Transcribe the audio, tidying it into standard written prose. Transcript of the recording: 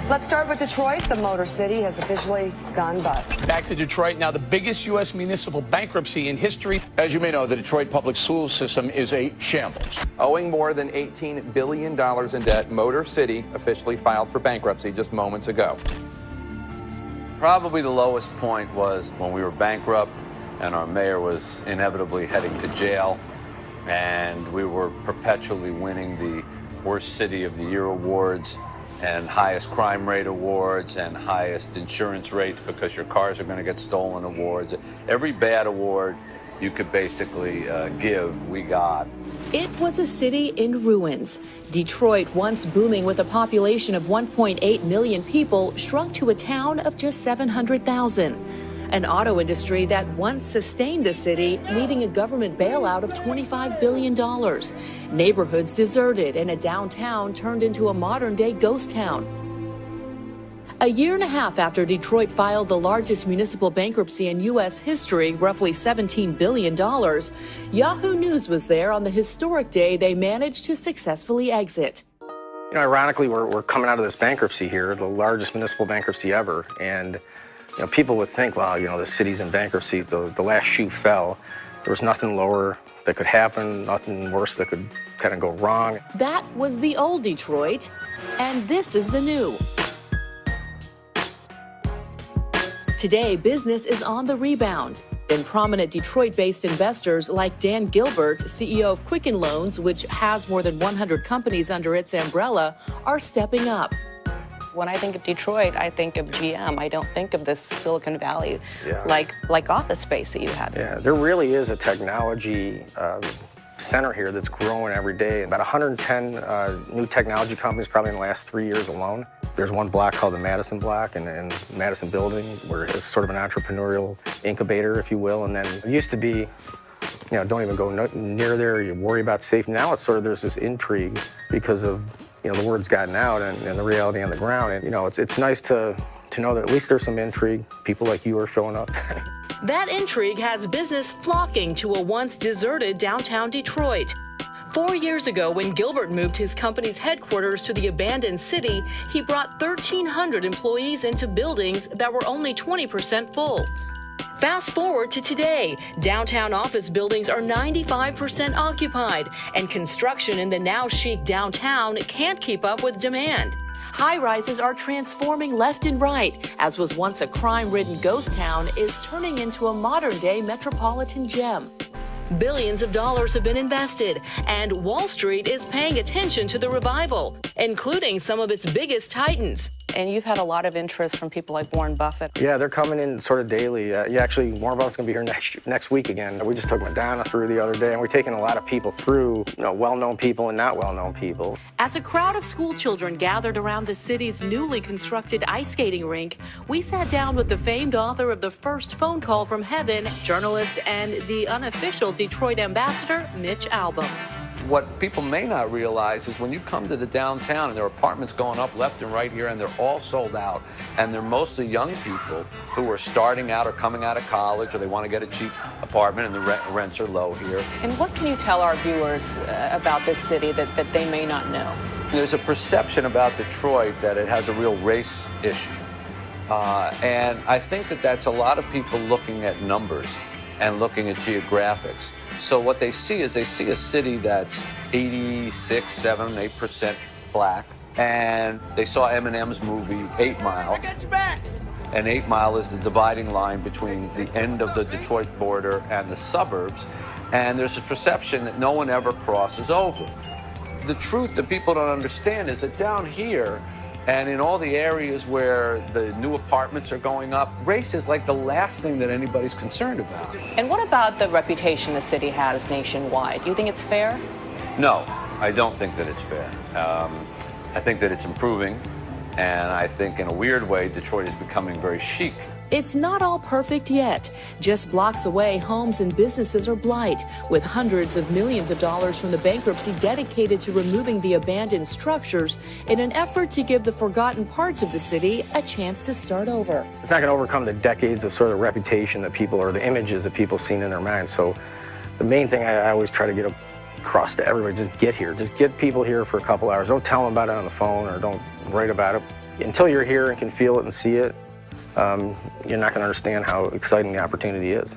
Let's start with Detroit. The Motor City has officially gone bust. Back to Detroit now, the biggest U.S. municipal bankruptcy in history. As you may know, the Detroit public school system is a shambles. Owing more than $18 billion in debt, Motor City officially filed for bankruptcy just moments ago. Probably the lowest point was when we were bankrupt and our mayor was inevitably heading to jail, and we were perpetually winning the Worst City of the Year awards and highest crime rate awards and highest insurance rates because your cars are going to get stolen awards. Every bad award you could basically give, we got. It was a city in ruins. Detroit, once booming with a population of 1.8 million people, shrunk to a town of just 700,000. An auto industry that once sustained the city, needing a government bailout of $25 billion. Neighborhoods deserted and a downtown turned into a modern-day ghost town. A year and a half after Detroit filed the largest municipal bankruptcy in U.S. history, roughly $17 billion, Yahoo News was there on the historic day they managed to successfully exit. You know, ironically, we're coming out of this bankruptcy here, the largest municipal bankruptcy ever, and you know, people would think, well, you know, the city's in bankruptcy, the last shoe fell. There was nothing lower that could happen, nothing worse that could kind of go wrong. That was the old Detroit, and this is the new. Today, business is on the rebound, and prominent Detroit-based investors like Dan Gilbert, CEO of Quicken Loans, which has more than 100 companies under its umbrella, are stepping up. When I think of Detroit, I think of GM. I don't think of this Silicon Valley like office space that you have. Yeah, there really is a technology center here that's growing every day. About 110 new technology companies probably in the last 3 years alone. There's one block called the Madison Block and Madison Building, where it's sort of an entrepreneurial incubator, if you will. And then it used to be, you know, don't even go near there, you worry about safety. Now it's sort of, there's this intrigue because of, you know, the word's gotten out and the reality on the ground. And, you know, it's nice to know that at least there's some intrigue. People like you are showing up. That intrigue has business flocking to a once deserted downtown Detroit. 4 years ago, when Gilbert moved his company's headquarters to the abandoned city, he brought 1,300 employees into buildings that were only 20% full. Fast forward to today, downtown office buildings are 95% occupied, and construction in the now chic downtown can't keep up with demand. High-rises are transforming left and right, as was once a crime-ridden ghost town is turning into a modern-day metropolitan gem. Billions of dollars have been invested, and Wall Street is paying attention to the revival, including some of its biggest titans. And you've had a lot of interest from people like Warren Buffett. Yeah, they're coming in sort of daily. Actually, Warren Buffett's going to be here next week again. We just took Madonna through the other day, and we're taking a lot of people through, you know, well-known people and not well-known people. As a crowd of school children gathered around the city's newly constructed ice skating rink, we sat down with the famed author of The First Phone Call from Heaven, journalist and the unofficial Detroit ambassador, Mitch Albom. What people may not realize is when you come to the downtown and there are apartments going up left and right here and they're all sold out, and they're mostly young people who are starting out or coming out of college, or they want to get a cheap apartment and the rents are low here. And what can you tell our viewers about this city that they may not know? There's a perception about Detroit that it has a real race issue. And I think that that's a lot of people looking at numbers and looking at geographics. So what they see is they see a city that's 86, 7, 8% black. And they saw Eminem's movie 8 Mile. I got your back. And 8 Mile is the dividing line between the end of the Detroit border and the suburbs. And there's a perception that no one ever crosses over. The truth that people don't understand is that down here, and in all the areas where the new apartments are going up, race is like the last thing that anybody's concerned about. And what about the reputation the city has nationwide? Do you think it's fair? No, I don't think that it's fair. I think that it's improving, and I think in a weird way, Detroit is becoming very chic. It's not all perfect yet. Just blocks away, homes and businesses are blight, with hundreds of millions of dollars from the bankruptcy dedicated to removing the abandoned structures in an effort to give the forgotten parts of the city a chance to start over. It's not going to overcome the decades of sort of reputation that people, or the images that people seen in their minds. So the main thing I always try to get across to everybody, just get here. Just get people here for a couple hours. Don't tell them about it on the phone, or don't write about it. Until you're here and can feel it and see it, you're not going to understand how exciting the opportunity is.